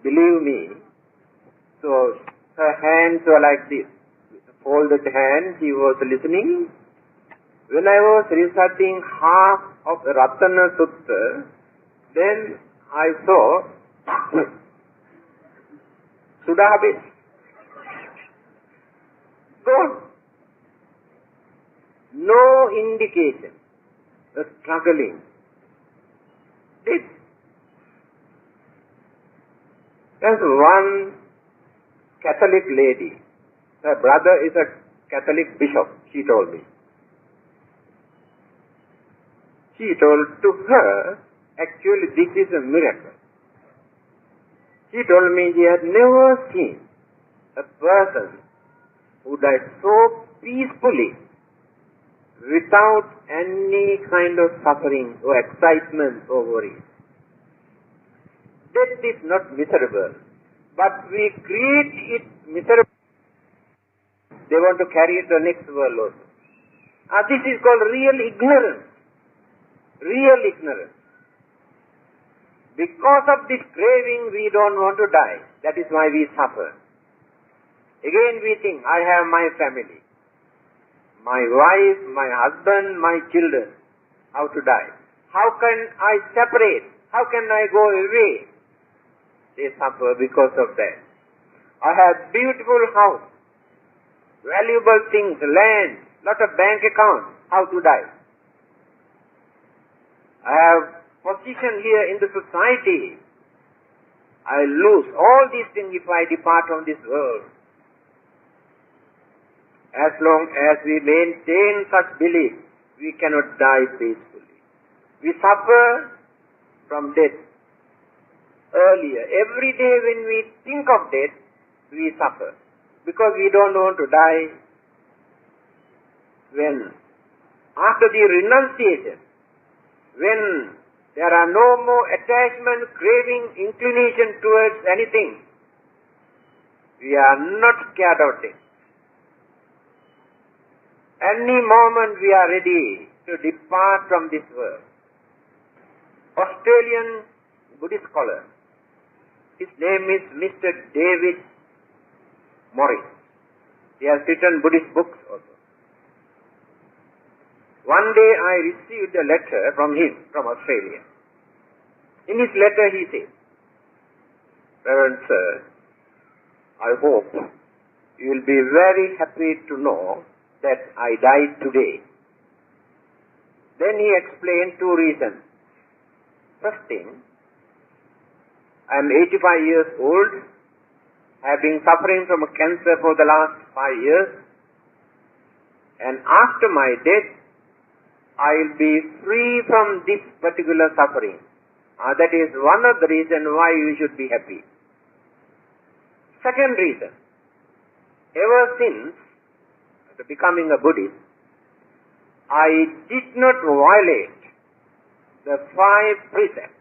believe me. So her hands were like this, folded hands. She was listening. When I was reciting half of the Ratana Sutta, then I saw Sudhabit gone. No indication. The struggling. This. There's one Catholic lady. Her brother is a Catholic bishop, she told me. She told to her, actually this is a miracle. She told me she had never seen a person who died so peacefully without any kind of suffering or excitement or worry. Death is not miserable, but we create it miserable. They want to carry it to the next world also. This is called real ignorance. Real ignorance. Because of this craving, we don't want to die. That is why we suffer. Again we think, I have my family, my wife, my husband, my children. How to die? How can I separate? How can I go away? They suffer because of that. I have beautiful house, valuable things, land, lot of bank accounts. How to die? I have position here in the society. I lose all these things if I depart from this world. As long as we maintain such belief, we cannot die peacefully. We suffer from death earlier. Every day when we think of death, we suffer. Because we don't want to die. When, after the renunciation, when there are no more attachment, craving, inclination towards anything, we are not scared of it. Any moment we are ready to depart from this world. Australian Buddhist scholar, his name is Mr. David Morris. He has written Buddhist books also. One day I received a letter from him, from Australia. In his letter he says, Reverend Sir, I hope you will be very happy to know that I died today. Then he explained two reasons. First thing, I am 85 years old, have been suffering from a cancer for the last 5 years, and after my death, I will be free from this particular suffering. That is one of the reasons why you should be happy. Second reason, ever since becoming a Buddhist, I did not violate the 5 precepts.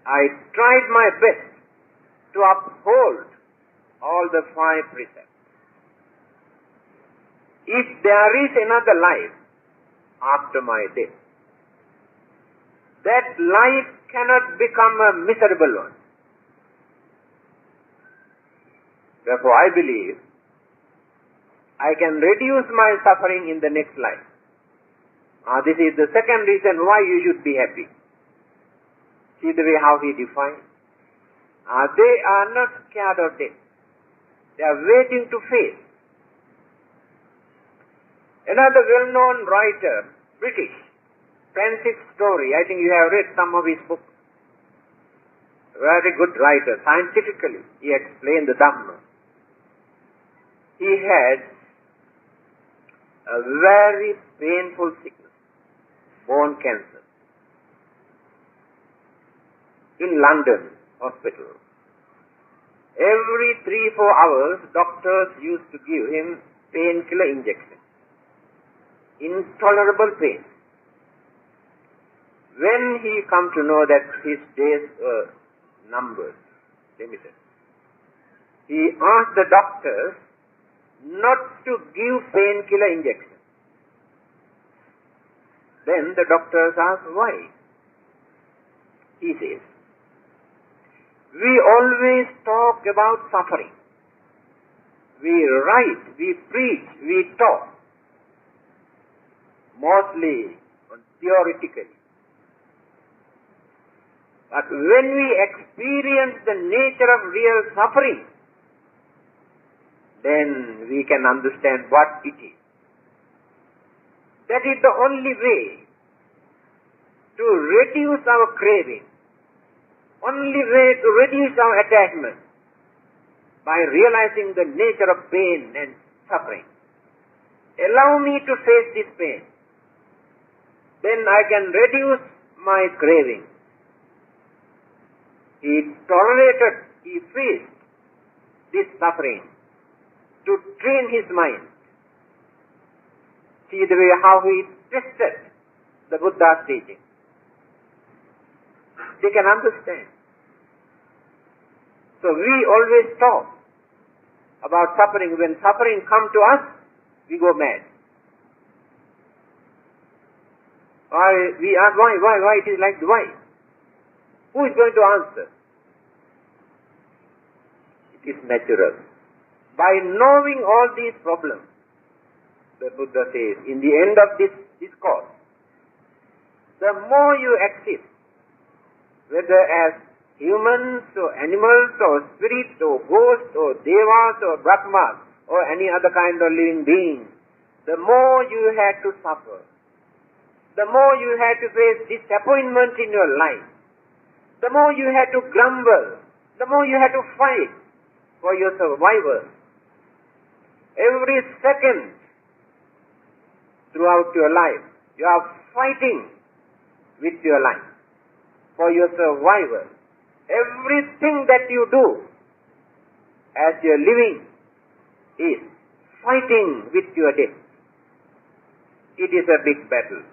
I tried my best to uphold all the 5 precepts. If there is another life after my death, that life cannot become a miserable one. Therefore, I believe I can reduce my suffering in the next life. This is the second reason why you should be happy. See the way how he defines. They are not scared of death. They are waiting to face. Another well-known writer, British, Francis Story, I think you have read some of his books. Very good writer. Scientifically, he explained the Dhamma. He had a very painful sickness, bone cancer, in London hospital. Every 3-4 hours, doctors used to give him painkiller injection. Intolerable pain. When he come to know that his days were numbered, limited, he asked the doctors not to give painkiller injection. Then the doctors asked why. He says, We always talk about suffering. We write, we preach, we talk. Mostly theoretically. But when we experience the nature of real suffering, then we can understand what it is. That is the only way to reduce our craving, only way to reduce our attachment, by realizing the nature of pain and suffering. Allow me to face this pain. Then I can reduce my craving. He tolerated, he faced this suffering to train his mind. See the way how he tested the Buddha's teaching. They can understand. So we always talk about suffering. When suffering comes to us, we go mad. We ask why it is like why? Who is going to answer? It is natural. By knowing all these problems, the Buddha says, in the end of this discourse, the more you exist, whether as humans or animals or spirits or ghosts or devas or brahmas or any other kind of living being, the more you had to suffer, the more you had to face disappointment in your life, the more you had to grumble, the more you had to fight for your survival. Every second throughout your life, you are fighting with your life for your survival. Everything that you do as you're living is fighting with your death. It is a big battle.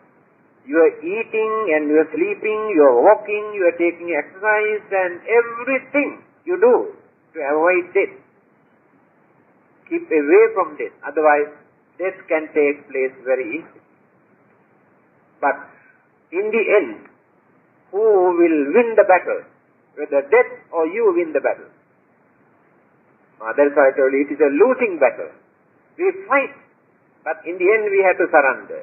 You are eating and you are sleeping, you are walking, you are taking exercise, and everything you do to avoid death. Keep away from death, otherwise death can take place very easily. But in the end, who will win the battle? Whether death or you win the battle. That's why I told you, it is a losing battle. We fight, but in the end we have to surrender.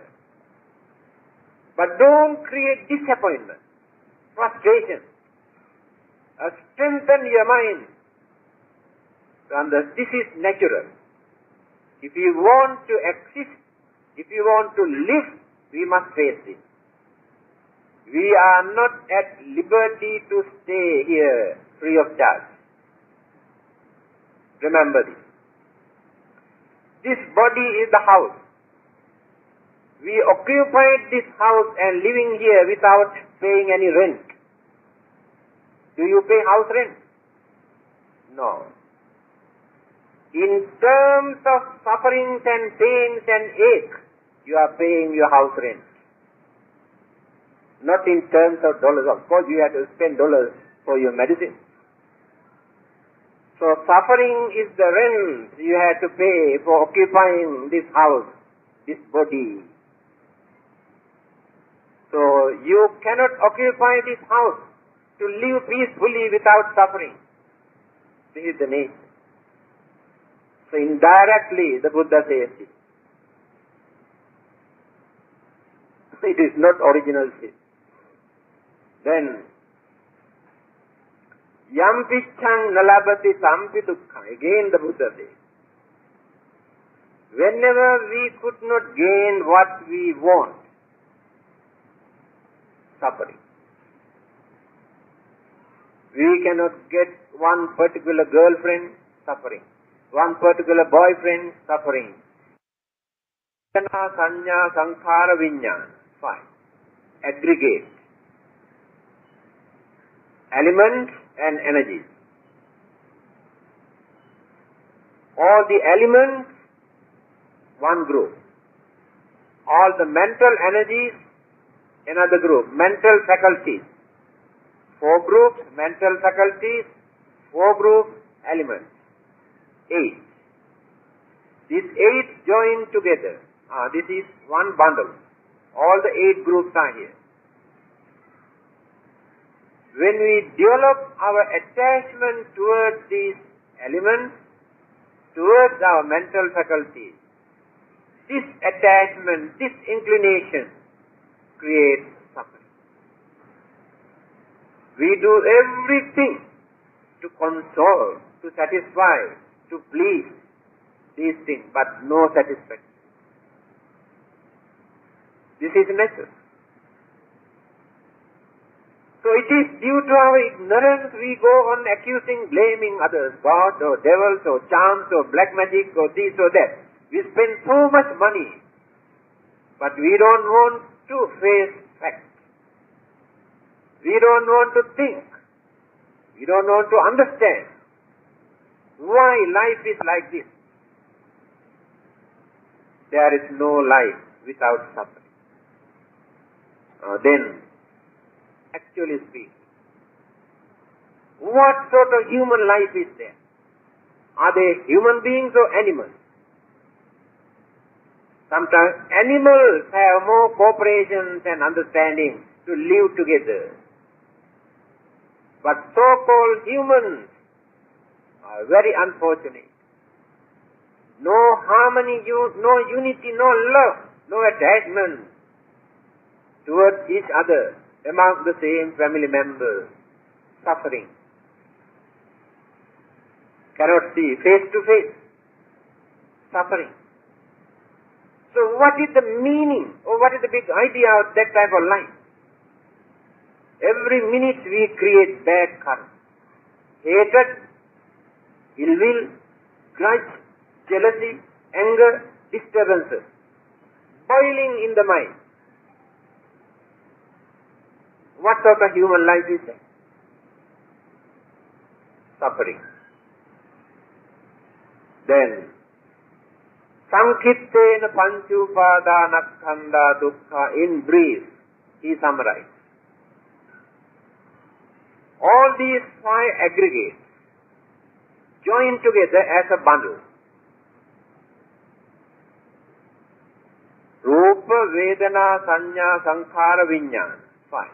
But don't create disappointment, frustration. Strengthen your mind. This is natural. If you want to exist, if you want to live, we must face this. We are not at liberty to stay here free of charge. Remember this. This body is the house. We occupied this house and living here without paying any rent. Do you pay house rent? No. In terms of sufferings and pains and ache, you are paying your house rent. Not in terms of dollars. Of course, you have to spend dollars for your medicine. So suffering is the rent you have to pay for occupying this house, this body. So you cannot occupy this house to live peacefully without suffering. This is the nature. So indirectly the Buddha says it. It is not original sin. Then Yampichang nalabati sampi dukkha. Again the Buddha says, whenever we could not gain what we want, suffering. We cannot get one particular girlfriend, suffering. One particular boyfriend, suffering. Sanya sankhara vinyana. Fine. Aggregate. Elements and energies. All the elements, one group. All the mental energies, another group. Mental faculties. 4 groups, mental faculties, 4 groups, elements. 8. These 8 joined together. This is one bundle. All the 8 groups are here. when we develop our attachment towards these elements, towards our mental faculties, this attachment, this inclination creates suffering. We do everything to console, to satisfy, to please these things, but no satisfaction. This is necessary. So it is due to our ignorance we go on accusing, blaming others, God or devils or charms or black magic or this or that. We spend so much money, but we don't want to face facts. We don't want to think. We don't want to understand why life is like this. There is no life without suffering. Then, actually speaking, what sort of human life is there? Are they human beings or animals? Sometimes animals have more cooperation and understanding to live together. But so-called humans are very unfortunate. No harmony, no unity, no love, no attachment towards each other among the same family members, suffering. Cannot see face to face, suffering. So what is the meaning or what is the big idea of that type of life? Every minute we create bad karma. Hatred, ill will, grudge, jealousy, anger, disturbances, boiling in the mind. What sort of human life is that? Suffering. Then, Sankittena Panchupadanakkhandha Dukkha, in brief, he summarized. All these five aggregates join together as a bundle. Rupa, Vedana, Sanya, Sankhara, Vijnana. Five.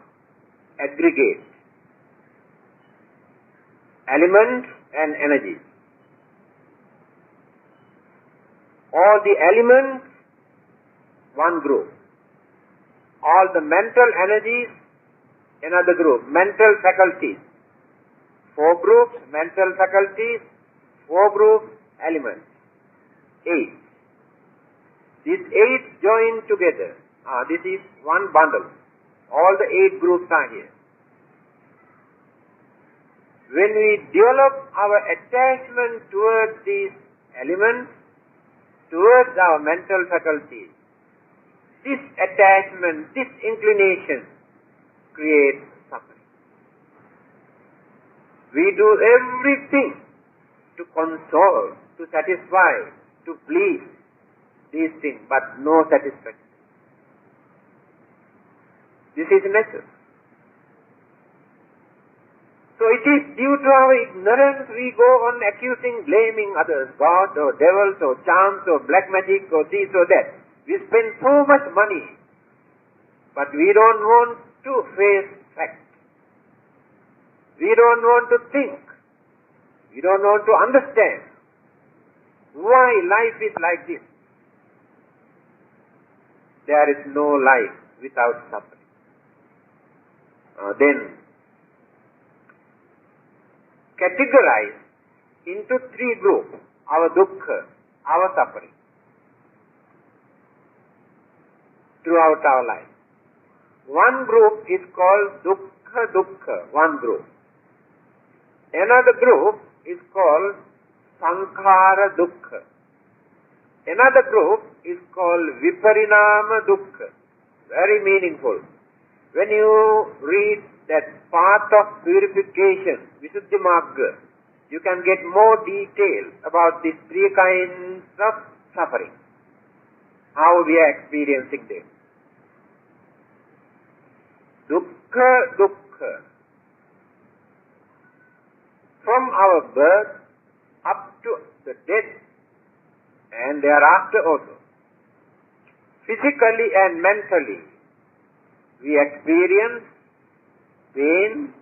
Aggregate. Elements and energies. All the elements, one group. All the mental energies, another group. Mental faculties. Four groups, mental faculties. Four groups, elements. 8. These 8 join together. This is one bundle. All the 8 groups are here. When we develop our attachment towards these elements, towards our mental faculties, this attachment, this inclination creates suffering. We do everything to console, to satisfy, to please these things, but no satisfaction. This is necessary. So it is due to our ignorance we go on accusing, blaming others, God or devils or charms or black magic or this or that. We spend so much money, but we don't want to face facts. We don't want to think. We don't want to understand why life is like this. There is no life without suffering. Then, categorize into 3 groups, our dukkha, our suffering, throughout our life. One group is called dukkha, one group. Another group is called sankhara dukkha. Another group is called viparinama dukkha. Very meaningful. When you read that path of purification, Visuddhi Magga, you can get more detail about these 3 kinds of suffering, how we are experiencing them. Dukkha. From our birth up to the death and thereafter also. Physically and mentally, we experience pain,